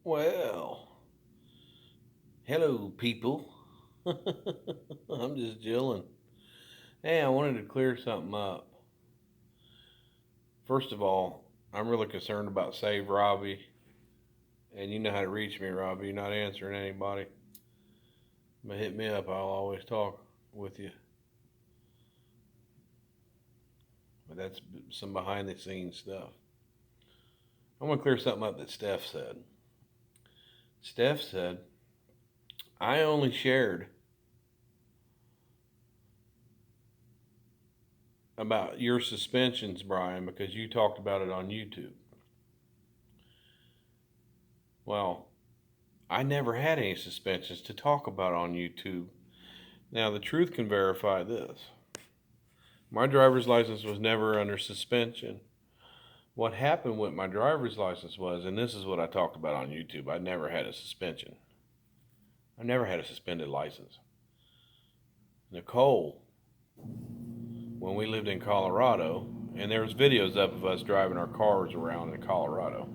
Well, hello, people. I'm just chilling. Hey, I wanted to clear something up. First of all, I'm really concerned about Save Robbie, and you know how to reach me, Robbie. You're not answering anybody, but hit me up. I'll always talk with you. But that's some behind the scenes stuff. I want to clear something up that Steph said. Steph said, I only shared about your suspensions, Bryan, because you talked about it on YouTube. Well, I never had any suspensions to talk about on YouTube. Now, the truth can verify this. My driver's license was never under suspension. What happened with my driver's license was, and this is what I talked about on YouTube, I never had a suspension. I never had a suspended license. Nicole, when we lived in Colorado, and there was videos up of us driving our cars around in Colorado.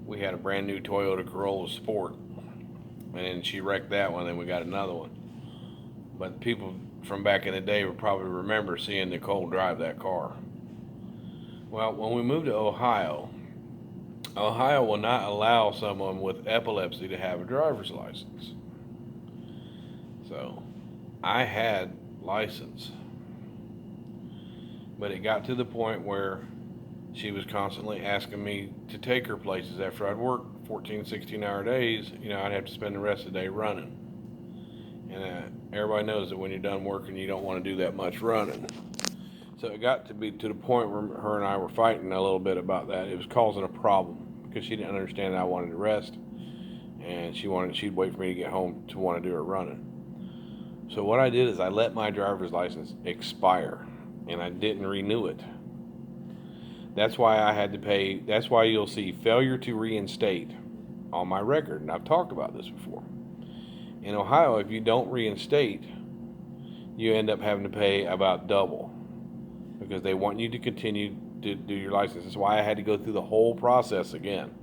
We had a brand new Toyota Corolla Sport, and then she wrecked that one, then we got another one. But people from back in the day would probably remember seeing Nicole drive that car. Well, when we moved to Ohio, Ohio will not allow someone with epilepsy to have a driver's license. So I had license, but it got to the point where she was constantly asking me to take her places after I'd work 14, 16-hour days. I'd have to spend the rest of the day running. And everybody knows that when you're done working, you don't want to do that much running. So it got to be to the point where her and I were fighting a little bit about that. It was causing a problem because she didn't understand that I wanted to rest, and she'd wait for me to get home to want to do her running. So what I did is I let my driver's license expire, and I didn't renew it. That's why I had to pay. That's why you'll see failure to reinstate on my record, and I've talked about this before. In Ohio, if you don't reinstate, you end up having to pay about double because they want you to continue to do your license. That's why I had to go through the whole process again.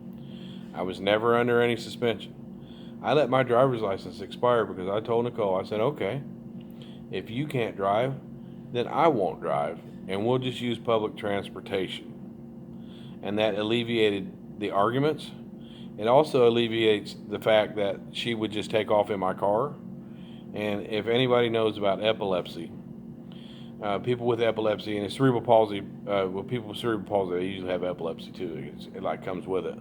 I was never under any suspension. I let my driver's license expire because I told Nicole, I said, okay, if you can't drive, then I won't drive, and we'll just use public transportation. And that alleviated the arguments. It also alleviates the fact that she would just take off in my car. And if anybody knows about epilepsy, people with epilepsy and cerebral palsy, people with cerebral palsy, they usually have epilepsy too. It like comes with it.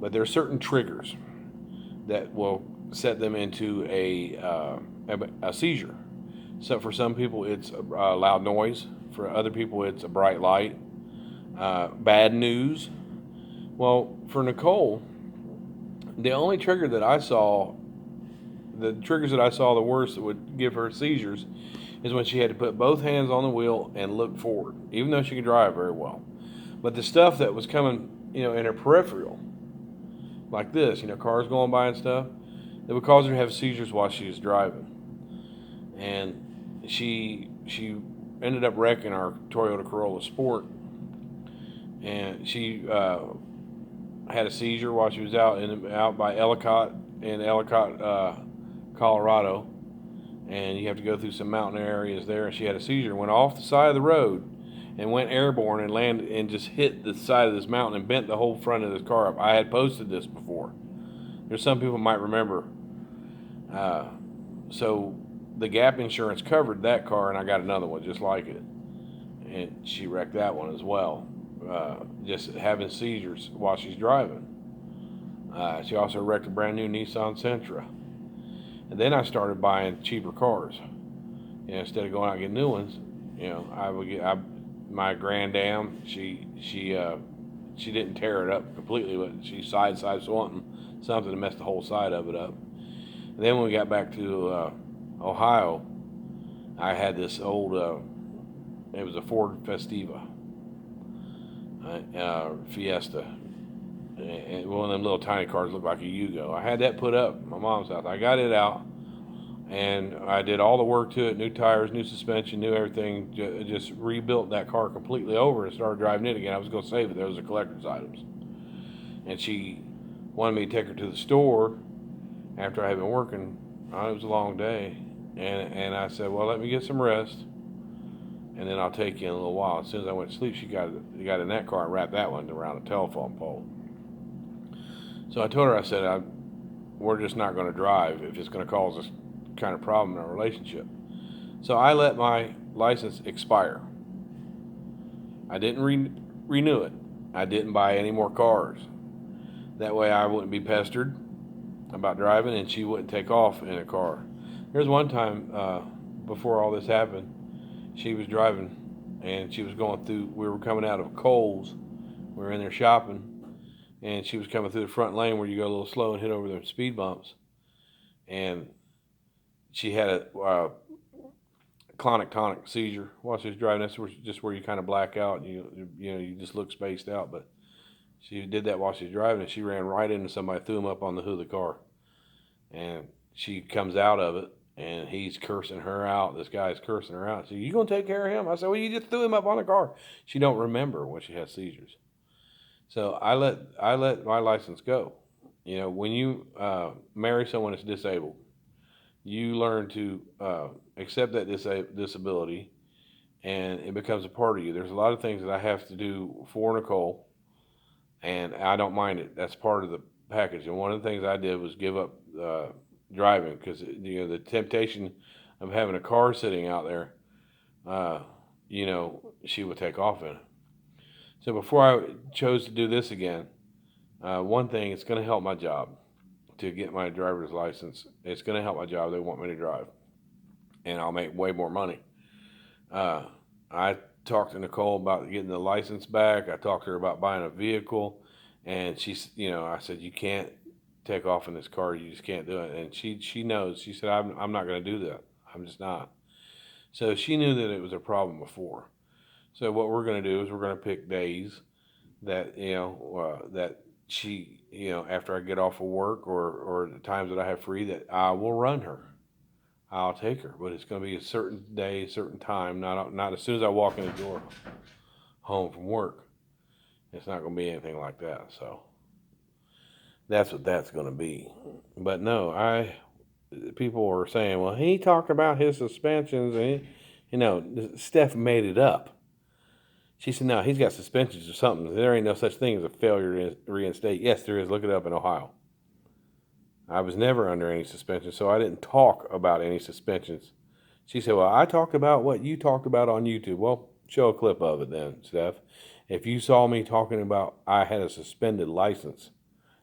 But there are certain triggers that will set them into a seizure. So for some people, it's a loud noise. For other people, it's a bright light. Bad news. Well, for Nicole, the only trigger that I saw, the triggers that I saw the worst that would give her seizures, is when she had to put both hands on the wheel and look forward, even though she could drive very well. But the stuff that was coming, in her peripheral, like this, cars going by and stuff, it would cause her to have seizures while she was driving. And she ended up wrecking our Toyota Corolla Sport, and she had a seizure while she was out by Ellicott in Ellicott, Colorado, and you have to go through some mountain areas there. And she had a seizure, went off the side of the road, and went airborne and landed and just hit the side of this mountain and bent the whole front of this car up. I had posted this before. There's some people might remember. So the gap insurance covered that car, and I got another one just like it, and she wrecked that one as well. Just having seizures while she's driving. She also wrecked a brand new Nissan Sentra. And then I started buying cheaper cars. Instead of going out and getting new ones, I would get my Grand Am. She didn't tear it up completely, but she sideswiped something to mess the whole side of it up. And then when we got back to Ohio, I had this old. It was a Ford Festiva. Fiesta, and one of them little tiny cars looked like a Yugo. I had that put up at my mom's house. I got it out, and I did all the work to it: new tires, new suspension, new everything. Just rebuilt that car completely over and started driving it again. I was going to save it; those are collector's items. And she wanted me to take her to the store after I had been working. It was a long day, and I said, well, let me get some rest, and then I'll take you in a little while. As soon as I went to sleep, she got in that car and wrapped that one around a telephone pole. So I told her, I said, we're just not going to drive if it's going to cause this kind of problem in our relationship. So I let my license expire. I didn't renew it. I didn't buy any more cars. That way I wouldn't be pestered about driving, and she wouldn't take off in a car. There's one time before all this happened, she was driving, and she was going through, we were coming out of Kohl's. We were in there shopping, and she was coming through the front lane where you go a little slow and hit over the speed bumps. And she had a clonic seizure while she was driving. That's just where you kind of black out, and you just look spaced out. But she did that while she was driving, and she ran right into somebody, threw him up on the hood of the car. And she comes out of it, and he's cursing her out. This guy's cursing her out. She said, you going to take care of him? I said, well, you just threw him up on the car. She don't remember when she has seizures. So I let my license go. When you marry someone that's disabled, you learn to accept that disability, and it becomes a part of you. There's a lot of things that I have to do for Nicole, and I don't mind it. That's part of the package. And one of the things I did was give up driving, because the temptation of having a car sitting out there, she would take off in it. So before I chose to do this again, one thing, it's going to help my job to get my driver's license. It's going to help my job. They want me to drive, and I'll make way more money. I talked to Nicole about getting the license back. I talked to her about buying a vehicle, and she's, I said, you can't take off in this car. You just can't do it. And she knows. She said, I'm not going to do that. I'm just not. So she knew that it was a problem before. So what we're going to do is we're going to pick days that, that she, after I get off of work, or the times that I have free, that I will run her. I'll take her, but it's going to be a certain day, certain time, not as soon as I walk in the door home from work. It's not going to be anything like that. So that's what that's going to be. But no, people are saying, well, he talked about his suspensions, and Steph made it up. She said, no, he's got suspensions or something. There ain't no such thing as a failure to reinstate. Yes, there is. Look it up in Ohio. I was never under any suspension, so I didn't talk about any suspensions. She said, well, I talked about what you talked about on YouTube. Well, show a clip of it then, Steph. If you saw me talking about I had a suspended license,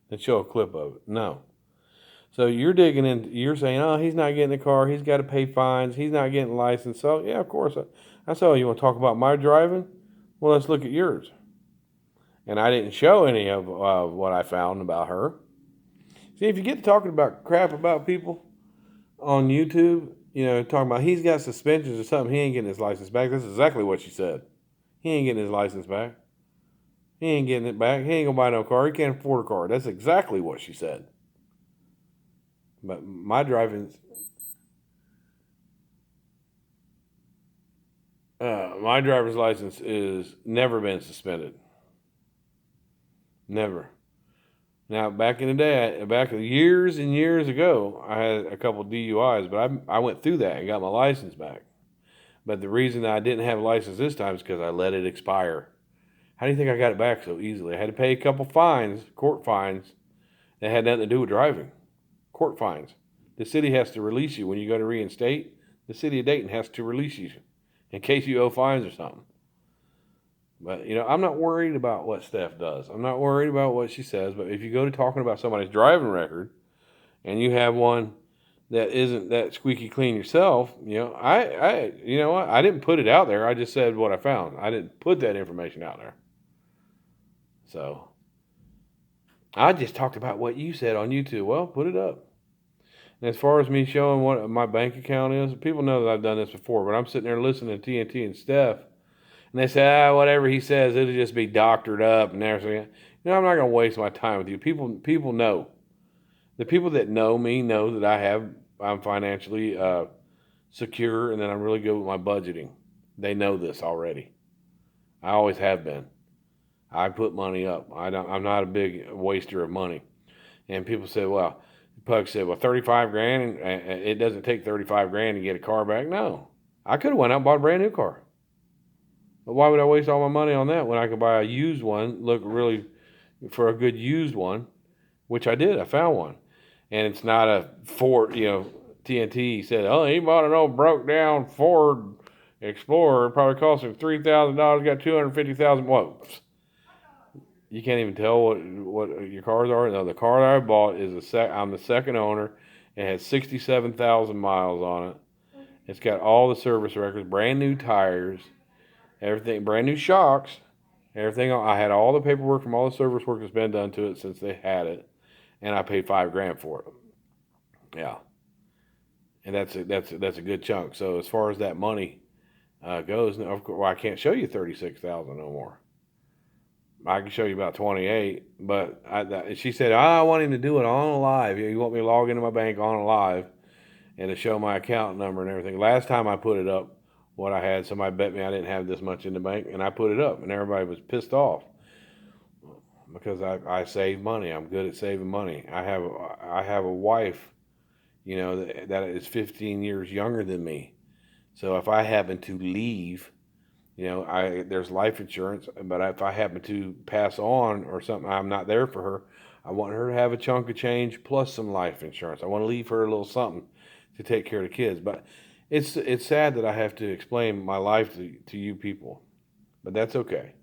then show a clip of it. No. So you're digging in, you're saying, oh, he's not getting the car, he's got to pay fines, he's not getting a license. So, yeah, of course. I said, oh, you want to talk about my driving? Well, let's look at yours. And I didn't show any of what I found about her. See, if you get to talking about crap about people on YouTube, talking about he's got suspensions or something, he ain't getting his license back. That's exactly what she said. He ain't getting his license back. He ain't getting it back. He ain't going to buy no car. He can't afford a car. That's exactly what she said. But my driving... my driver's license is never been suspended. Never. Now, back in the day, back years and years ago, I had a couple DUIs, but I went through that and got my license back. But the reason I didn't have a license this time is because I let it expire. How do you think I got it back so easily? I had to pay a couple fines, court fines, that had nothing to do with driving. Court fines. The city has to release you when you go to reinstate. The city of Dayton has to release you in case you owe fines or something. But, I'm not worried about what Steph does. I'm not worried about what she says. But if you go to talking about somebody's driving record and you have one that isn't that squeaky clean yourself, I didn't put it out there. I just said what I found. I didn't put that information out there. So I just talked about what you said on YouTube. Well, put it up. And as far as me showing what my bank account is, people know that I've done this before, but I'm sitting there listening to TNT and Steph, and they say, whatever he says, it'll just be doctored up and everything. I'm not going to waste my time with you. People know. The people that know me know that I'm financially secure, and that I'm really good with my budgeting. They know this already. I always have been. I put money up. I'm not a big waster of money. And people said, well, Pug said, well, 35 grand, and it doesn't take 35 grand to get a car back. No, I could have went out and bought a brand new car. But why would I waste all my money on that when I could buy a used one, look really for a good used one, which I did. I found one. And it's not a Ford, TNT said, oh, he bought an old broke down Ford Explorer. It probably cost him $3,000, got 250,000. Whoa. You can't even tell what your cars are. No, the car that I bought is I'm the second owner. It has 67,000 miles on it. It's got all the service records, brand new tires, everything, brand new shocks, everything. I had all the paperwork from all the service work that's been done to it since they had it, and I paid $5 grand for it. Yeah, and that's a good chunk. So as far as that money goes, of course, well, I can't show you 36,000 no more. I can show you about 28, but she said, I want him to do it on live. You want me to log into my bank on live and to show my account number and everything. Last time I put it up, what I had, somebody bet me I didn't have this much in the bank, and I put it up, and everybody was pissed off because I save money. I'm good at saving money. I have a wife, that is 15 years younger than me. So if I happen to leave, there's life insurance, but if I happen to pass on or something, I'm not there for her. I want her to have a chunk of change plus some life insurance. I want to leave her a little something to take care of the kids. But it's sad that I have to explain my life to you people, but that's okay.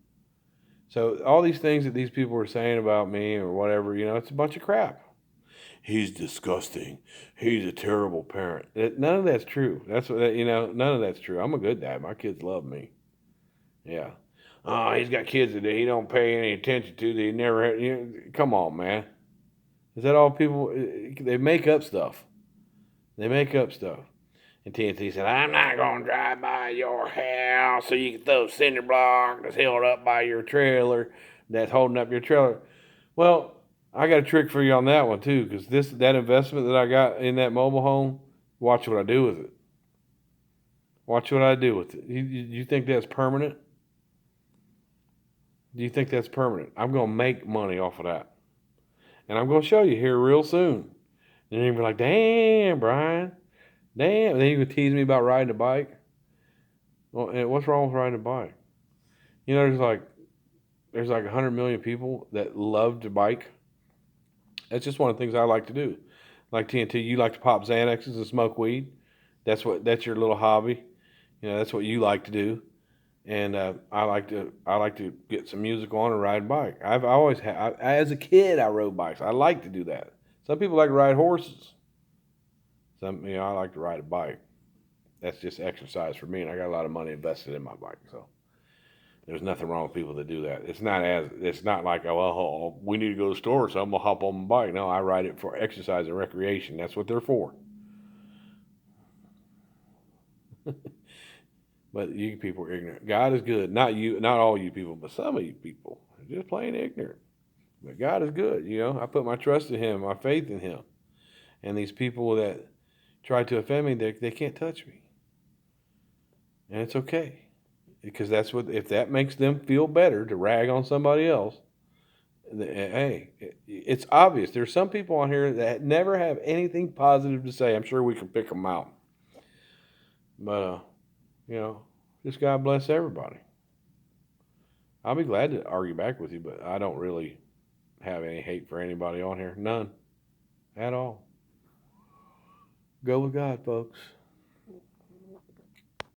So all these things that these people are saying about me or whatever, it's a bunch of crap. He's disgusting. He's a terrible parent. None of that's true. None of that's true. I'm a good dad. My kids love me. Yeah. Oh, he's got kids that he don't pay any attention to. That he never had. Come on, man. Is that all people? They make up stuff. They make up stuff. And TNT said, I'm not going to drive by your house so you can throw cinder block that's held up by your trailer, that's holding up your trailer. Well, I got a trick for you on that one, too, because that investment that I got in that mobile home, watch what I do with it. Watch what I do with it. You think that's permanent? Do you think that's permanent? I'm going to make money off of that. And I'm going to show you here real soon. And you're going to be like, damn, Brian. Damn. And then you can tease me about riding a bike. Well, and what's wrong with riding a bike? There's like 100 million people that love to bike. That's just one of the things I like to do. Like TNT, you like to pop Xanaxes and smoke weed. That's your little hobby. That's what you like to do. And I like to get some music on and ride a bike. I've always had. As a kid, I rode bikes. I like to do that. Some people like to ride horses. I like to ride a bike. That's just exercise for me, and I got a lot of money invested in my bike. So there's nothing wrong with people that do that. It's not like we need to go to the store, so I'm gonna hop on my bike. No, I ride it for exercise and recreation. That's what they're for. But you people are ignorant. God is good. Not all you people, but some of you people are just plain ignorant. But God is good. I put my trust in Him, my faith in Him. And these people that try to offend me, they can't touch me. And it's okay. Because if that makes them feel better to rag on somebody else, hey, it's obvious. There's some people on here that never have anything positive to say. I'm sure we can pick them out. But, just God bless everybody. I'll be glad to argue back with you, but I don't really have any hate for anybody on here. None. At all. Go with God, folks.